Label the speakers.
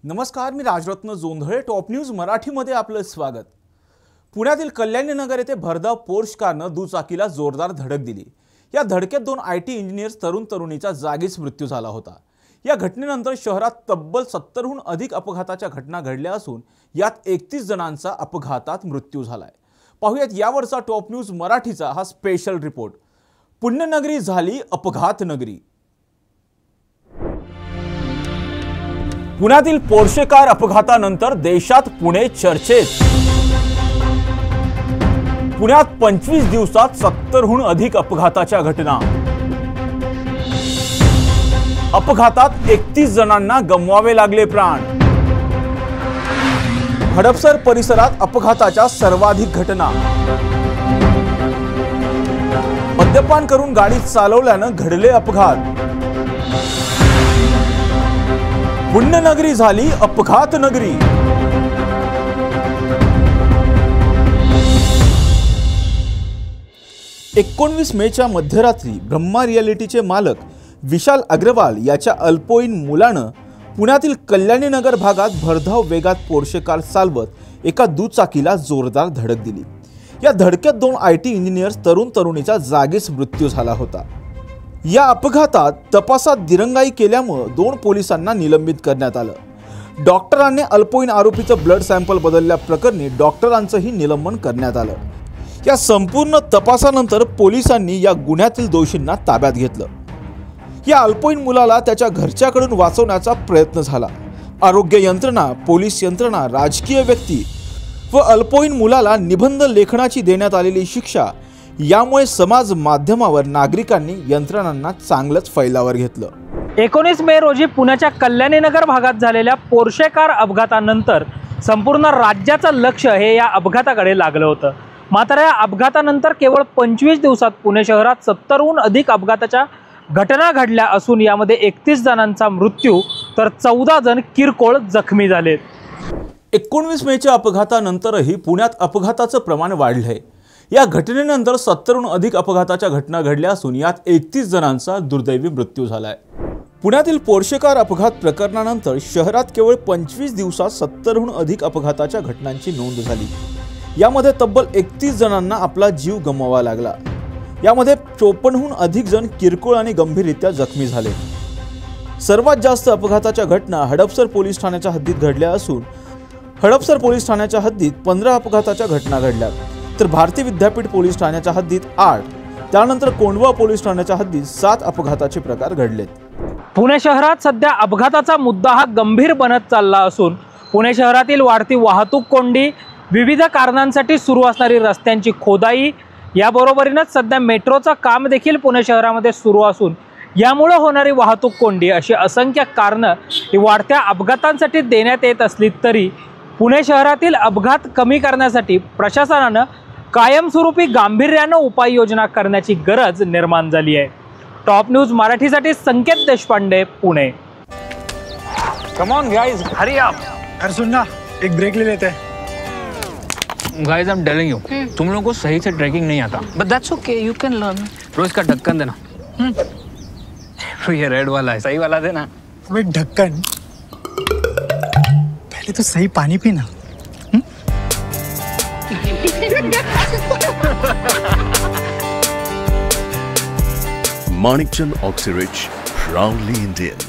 Speaker 1: नमस्कार, मी Rajratna Jondhale. Top news मराठीमध्ये आपलं स्वागत. पुण्यातील कल्याणी नगर येथे भरधाव पोर्श कारनं दुचाकीला जोरदार धडक दिली. या धडकेत 2 IT इंजिनियर्स तरुणीचा जागीच मृत्यू झाला होता. या घटनेनंतर शहरात तब्बल 70हून अधिक अपघाताच्या घटना घडल्या असून यात 31 जणांचा अपघातात मृत्यू झालाय. पाहूयात यावरचा टॉप न्यूज मराठीचा हा स्पेशल रिपोर्ट. पुण्यनगरी झाली अपघात नगरी. पुण्यातील पोर्शे कार अपघातानंतर देशात पुणे चर्चेत. पुण्यात 25 दिवसात 70हून अधिक अपघाताच्या घटना. अपघातात 31 जणांना गमवावे लागले प्राण. हडपसर परिसरात अपघाताच्या सर्वाधिक घटना. मद्यपान करून गाडी चालवल्यानं घडले अपघात. पुण्यनगरी झाली अपघात नगरी. एकोणवीस मेच्या मध्यरात्री ब्रह्मा रियालिटीचे मालक विशाल अग्रवाल याच्या अल्पवयीन मुलानं पुण्यातील कल्याणी नगर भागात भरधाव वेगात पोर्शे कार चालवत एका दुचाकीला जोरदार धडक दिली. या धडकेत 2 IT इंजिनियर्स तरुणीचा जागीच मृत्यू झाला होता. या अपघातात तपासात दिरंगाई केल्यामुळे 2 पोलिसांना निलंबित करण्यात आलं. डॉक्टरांनी अल्पवयीन आरोपीचं ब्लड सॅम्पल बदलल्याप्रकरणी डॉक्टरांचंही निलंबन करण्यात आलं. या संपूर्ण तपासानंतर पोलिसांनी या गुन्ह्यातील दोषींना ताब्यात घेतलं. या अल्पवयीन मुलाला त्याच्या घरच्याकडून वाचवण्याचा प्रयत्न झाला. आरोग्य यंत्रणा, पोलीस यंत्रणा, राजकीय व्यक्ती व अल्पवयीन मुलाला निबंध लेखनाची देण्यात आलेली शिक्षा यामुळे समाज माध्यमावर नागरिकांनी यंत्रणांना चांगलंच फैलावर घेतलं.
Speaker 2: 19 मे रोजी पुण्याच्या कल्याणी नगर भागात झालेल्या पोर्शे कार अपघातानंतर संपूर्ण राज्याचं लक्ष हे या अपघाताकडे लागलं होतं. मात्र या अपघातानंतर केवळ 25 दिवसात पुणे शहरात 70हून अधिक अपघाताच्या घटना घडल्या असून यामध्ये 31 जणांचा मृत्यू तर 14 जण किरकोळ जखमी झालेत.
Speaker 1: 19 मेच्या अपघातानंतरही पुण्यात अपघाताचं प्रमाण वाढलंय. या घटनेनंतर 70हून अधिक अपघाताच्या घटना घडल्या असून यात 31 जणांचा दुर्दैवी मृत्यू झालाय. पुण्यातील पोर्शे कार अपघात प्रकरणानंतर शहरात केवळ 25 दिवसात 70हून अधिक अपघाताच्या घटनांची नोंद झाली. यामध्ये तब्बल 31 जणांना आपला जीव गमवावा लागला. यामध्ये 54हून अधिक जण किरकोळ आणि गंभीररित्या जखमी झाले. सर्वात जास्त अपघाताच्या घटना हडपसर पोलीस ठाण्याच्या हद्दीत घडल्या असून हडपसर पोलीस ठाण्याच्या हद्दीत 15 अपघाताच्या घटना घडल्या, तर भारती विद्यापीठ पोलीस ठाण्याच्या हद्दीत 8, त्यानंतर कोंढवा पोलीस ठाण्याच्या हद्दीत 7 अपघाताचे प्रकार घडलेत.
Speaker 2: पुणे शहरात सध्या अपघाताचा मुद्दा हा गंभीर बनत चालला असून पुणे शहरातील वाढती वाहतूक कोंडी, विविध कारणांसाठी सुरू असणारी रस्त्यांची खोदाई याबरोबरीनच सध्या मेट्रोचं काम देखील पुणे शहरामध्ये सुरू असून यामुळे होणारी वाहतूक कोंडी अशी असंख्य कारणं ही वाढत्या अपघातांसाठी देण्यात येत असली तरी पुणे शहरातील अपघात कमी करण्यासाठी प्रशासनानं कायमस्वरूपी गांभीर्यानं उपाययोजना करण्याची गरज निर्माण झाली आहे. टॉप न्यूज मराठीसाठी Sanket Deshpande, Pune.
Speaker 3: Come on guys, hurry up.
Speaker 4: अरे सुन ना, एक ब्रेक ले लेते हैं.
Speaker 3: Guys, I am telling you, तुम लोगों को सही से ट्रैकिंग नहीं आता.
Speaker 5: But that's okay, you can learn.
Speaker 3: रोज का ढक्कन देना. ये रेड वाला है, सही वाला देना.
Speaker 4: वे ढक्कन, पहले तो सही पानी पीना.
Speaker 6: Manikchand Oxyrich, proudly Indian.